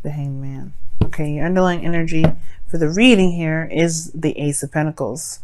the Hanged Man. Okay, your underlying energy for the reading here is the Ace of Pentacles.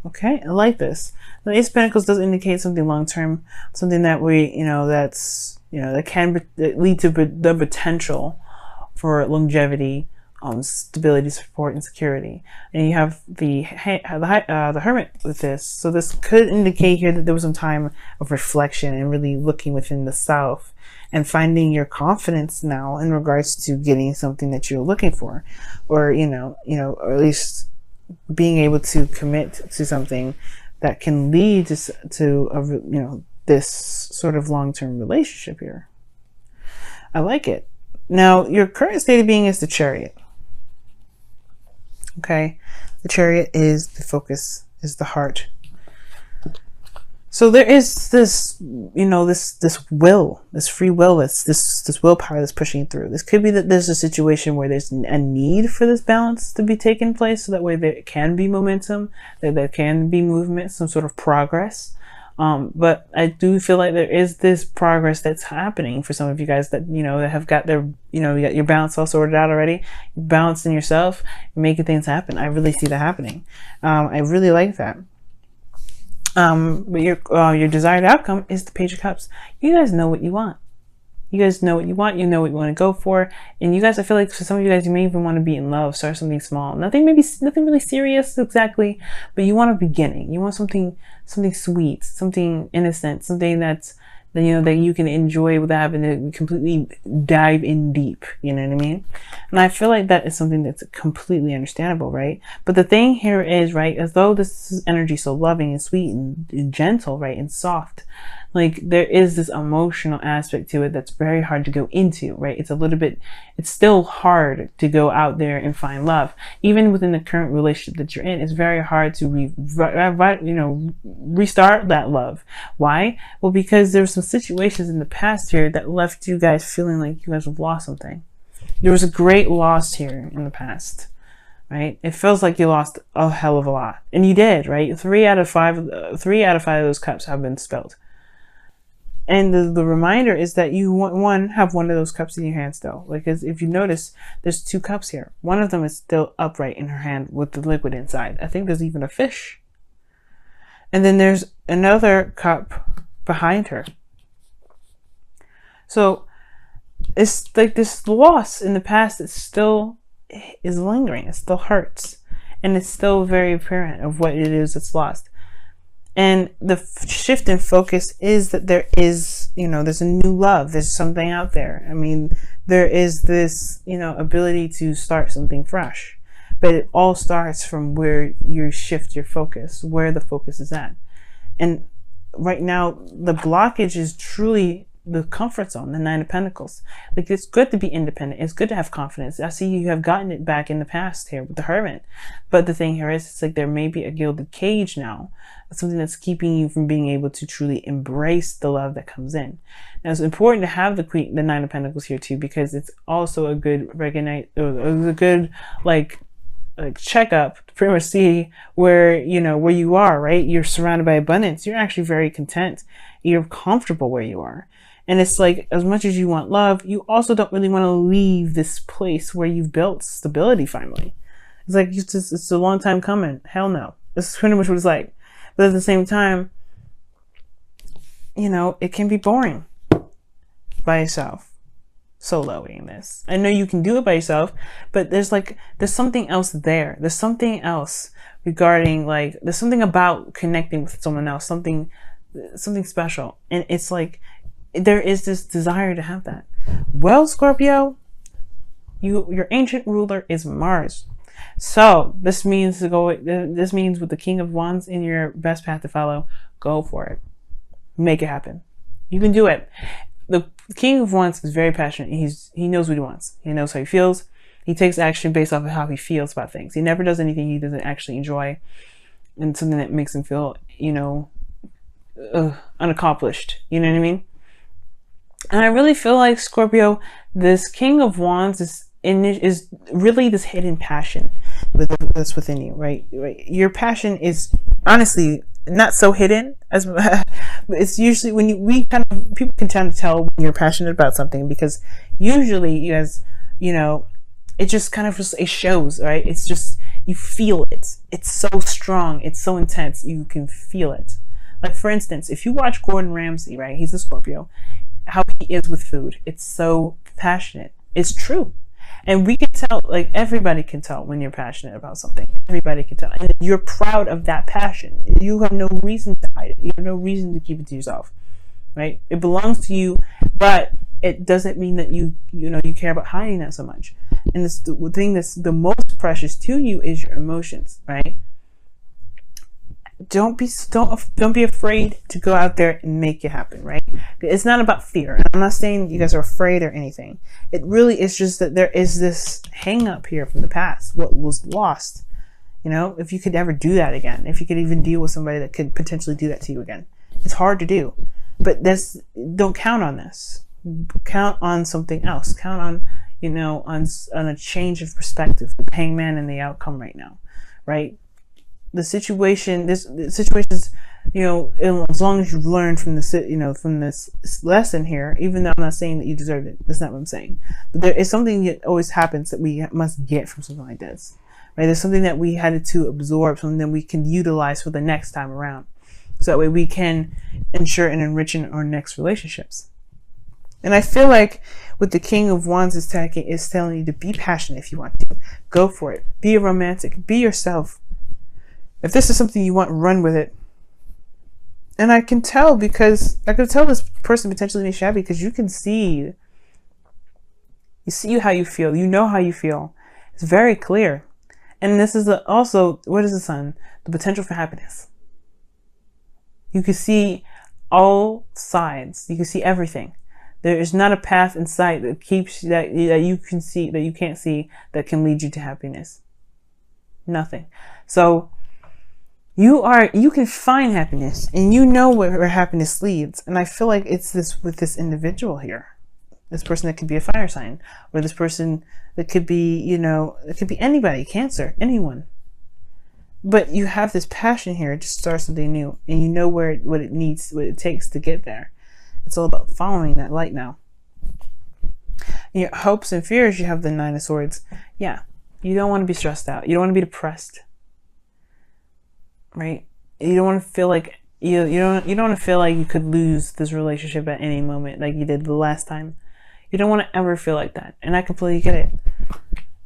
Okay, I like this. The Ace of Pentacles does indicate something long-term, something that that can lead to the potential for longevity, stability, support, and security. And you have the Hermit with this. So this could indicate here that there was some time of reflection and really looking within the self and finding your confidence now in regards to getting something that you're looking for, or or at least being able to commit to something that can lead to this sort of long-term relationship here. I like it. Now, your current state of being is the Chariot. Okay, the Chariot is the focus, is the heart. So there is this, this will, this free will, this willpower that's pushing through. This could be that there's a situation where there's a need for this balance to be taking place, so that way there can be momentum, that there can be movement, some sort of progress. But I do feel like there is this progress that's happening for some of you guys that, that have got their, you got your balance all sorted out already, you're balancing yourself, making things happen. I really see that happening. I really like that. But your desired outcome is the Page of Cups. You guys know what you want. You guys know what you want. You know what you want to go for. And you guys, I feel like for some of you guys, you may even want to be in love, start something small. Nothing really serious exactly, but you want a beginning. You want something sweet, something innocent, something that you can enjoy without having to completely dive in deep. You know what I mean? And I feel like that is something that's completely understandable, right? But the thing here is, right, as though this is energy so loving and sweet and gentle, right, and soft, like there is this emotional aspect to it that's very hard to go into, right? It's still hard to go out there and find love. Even within the current relationship that you're in, it's very hard to restart that love. Why? Well, because there's some situations in the past here that left you guys feeling like you guys have lost something. There was a great loss here in the past, right? It feels like you lost a hell of a lot, and you did, right? 3 out of 5 of those cups have been spilled. And the reminder is that you have one of those cups in your hand still. Like, as if you notice, there's 2 cups here. One of them is still upright in her hand with the liquid inside. I think there's even a fish. And then there's another cup behind her. So it's like this loss in the past that still is lingering. It still hurts. And it's still very apparent of what it is that's lost. And the shift in focus is that there is, there's a new love. There's something out there. I mean, there is this, ability to start something fresh. But it all starts from where you shift your focus, where the focus is at. And right now, the blockage is truly the comfort zone, the 9 of Pentacles. Like, it's good to be independent. It's good to have confidence. I see you have gotten it back in the past here with the Hermit. But the thing here is, it's like there may be a gilded cage now. Something that's keeping you from being able to truly embrace the love that comes in. Now, it's important to have the 9 of Pentacles here too, because it's also a good checkup to pretty much see where you are, right? You're surrounded by abundance. You're actually very content. You're comfortable where you are. And it's like, as much as you want love, you also don't really want to leave this place where you've built stability finally. It's like, it's a long time coming. Hell no. This is pretty much what it's like. But at the same time, it can be boring by yourself, soloing this. I know you can do it by yourself, but there's something else there. There's something else regarding, there's something about connecting with someone else, something special. And it's like, there is this desire to have that. Well, Scorpio, your ancient ruler is Mars. So this means with the King of Wands in your best path to follow, go for it. Make it happen. You can do it. The King of Wands is very passionate. He knows what he wants. He knows how he feels. He takes action based off of how he feels about things. He never does anything he doesn't actually enjoy, and something that makes him feel, unaccomplished. You know what I mean? And I really feel like, Scorpio, this King of Wands is really this hidden passion that's within you, right? Your passion is honestly not so hidden as it's usually when people can tend to tell when you're passionate about something, because usually you guys, you know, it just kind of just, it shows, right? It's just, you feel it. It's so strong. It's so intense. You can feel it. Like, for instance, if you watch Gordon Ramsay, right? He's a Scorpio. How he is with food. It's so passionate. It's true. And we can tell, like, everybody can tell when you're passionate about something. Everybody can tell. And you're proud of that passion. You have no reason to hide it. You have no reason to keep it to yourself, right? It belongs to you, but it doesn't mean that you care about hiding that so much. And this, the thing that's the most precious to you is your emotions, right? Don't be afraid to go out there and make it happen, right? It's not about fear. I'm not saying you guys are afraid or anything. It really is just that there is this hang up here from the past, what was lost. You know, if you could ever do that again, if you could even deal with somebody that could potentially do that to you again. It's hard to do, but don't count on this. Count on something else. Count on, on a change of perspective, the hangman and the outcome right now, right? The situation is, as long as you've learned from from this lesson here, even though I'm not saying that you deserved it, that's not what I'm saying. But there is something that always happens that we must get from something like this, right? There's something that we had to absorb, something that we can utilize for the next time around. So that way we can ensure and enrich in our next relationships. And I feel like with the King of Wands is telling you to be passionate if you want to. Go for it. Be a romantic. Be yourself. If this is something you want, run with it. And I can tell because I could tell this person potentially may be shabby because you can see. You see how you feel. You know how you feel. It's very clear. And this is also, what is the Sun? The potential for happiness. You can see all sides. You can see everything. There is not a path in sight that you can see, that you can't see, that can lead you to happiness. Nothing. So you can find happiness, and you know where happiness leads. And I feel like it's this with this individual here, this person that could be a fire sign, or this person that could be, it could be anybody, Cancer, anyone. But you have this passion here to start something new, and you know what it takes to get there. It's all about following that light now. In your hopes and fears, you have the Nine of Swords. Yeah, you don't want to be stressed out. You don't want to be depressed, right? You don't want to feel like you don't want to feel like you could lose this relationship at any moment, like you did the last time. You don't want to ever feel like that, and I completely get it.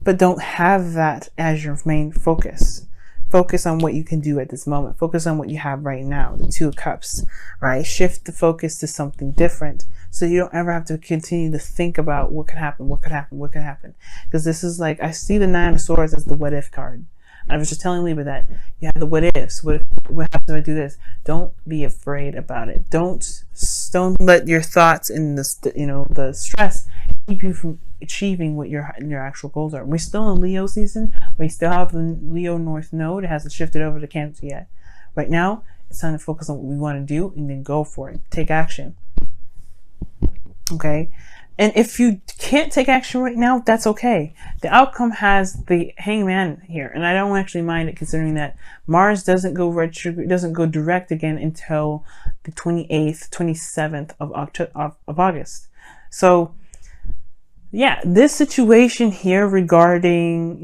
But don't have that as your main focus. Focus on what you can do at this moment. Focus on what you have right now, the Two of Cups, right? Shift the focus to something different so you don't ever have to continue to think about what could happen, what could happen, what could happen. Because this is like, I see the Nine of Swords as the what if card. I was just telling Libra that you have the what ifs. What happens if I do this? Don't be afraid about it. Don't let your thoughts and the stress keep you from achieving what your actual goals are. We're still in Leo season. We still have the Leo North Node. It hasn't shifted over to Cancer yet. Right now, it's time to focus on what we want to do and then go for it. Take action. Okay? And if you can't take action right now, that's okay. The outcome has the Hangman here, and I don't actually mind it, considering that Mars doesn't go direct again until the 28th, 27th of August. So, yeah, this situation here regarding,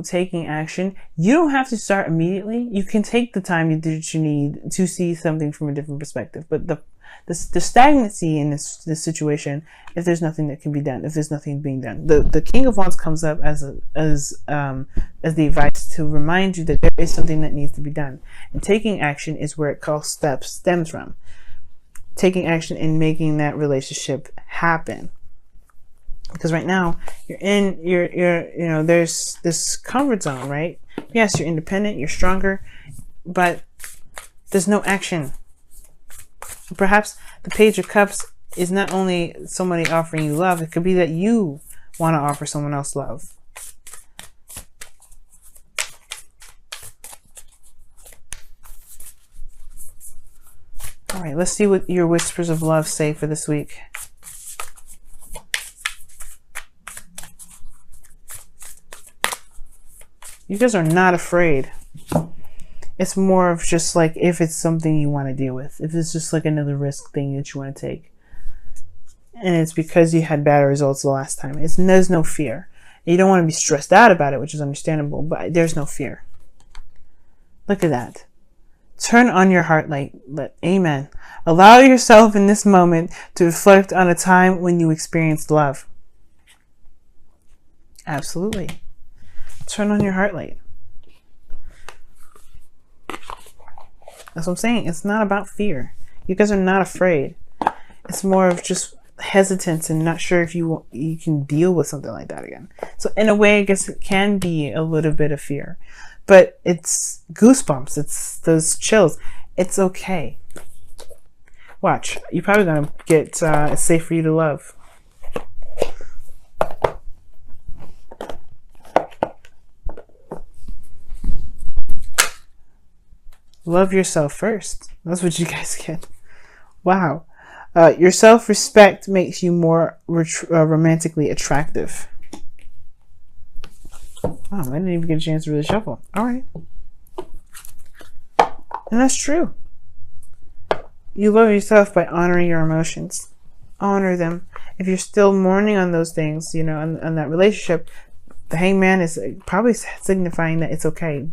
taking action, you don't have to start immediately. You can take the time that you need to see something from a different perspective. But the stagnancy in this situation, if there's nothing that can be done, if there's nothing being done, the King of Wands comes up as the advice to remind you that there is something that needs to be done, and taking action is where it stems from. Taking action and making that relationship happen. Because right now you're in there's this comfort zone, right? Yes, you're independent, you're stronger, but there's no action. Perhaps the Page of Cups is not only somebody offering you love, it could be that you want to offer someone else love. All right, let's see what your whispers of love say for this week. You guys are not afraid. It's more of just like if it's something you want to deal with. If it's just like another risk thing that you want to take. And it's because you had bad results the last time. There's no fear. And you don't want to be stressed out about it, which is understandable, but there's no fear. Look at that. Turn on your heart light. Amen. Allow yourself in this moment to reflect on a time when you experienced love. Absolutely. Turn on your heart light. That's what I'm saying. It's not about fear. You guys are not afraid. It's more of just hesitance and not sure if you can deal with something like that again. So in a way, I guess it can be a little bit of fear, but it's goosebumps. It's those chills. It's okay. Watch. You're probably going to get it's safe for you to love. Love yourself first. That's what you guys get. Wow. Your self-respect makes you more romantically attractive. Oh, I didn't even get a chance to really shuffle. All right. And that's true. You love yourself by honoring your emotions. Honor them. If you're still mourning on those things, you know, on that relationship, the hangman is probably signifying that it's okay.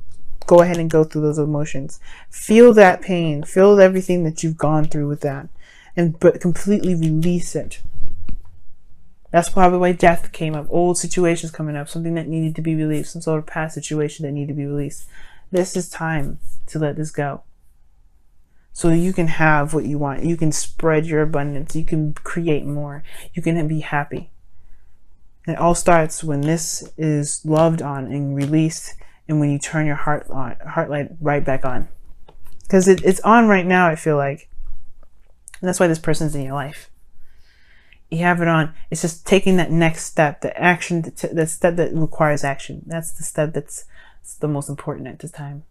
Go ahead and go through those emotions. Feel that pain. Feel everything that you've gone through with that. But completely release it. That's probably why death came up. Old situations coming up. Something that needed to be released. Some sort of past situation that needed to be released. This is time to let this go. So you can have what you want. You can spread your abundance. You can create more. You can be happy. And it all starts when this is loved on and released, and when you turn your heart light right back on. Because it's on right now, I feel like. And that's why this person's in your life. You have it on. It's just taking that next step, the action, the step that requires action. That's the step that's the most important at this time.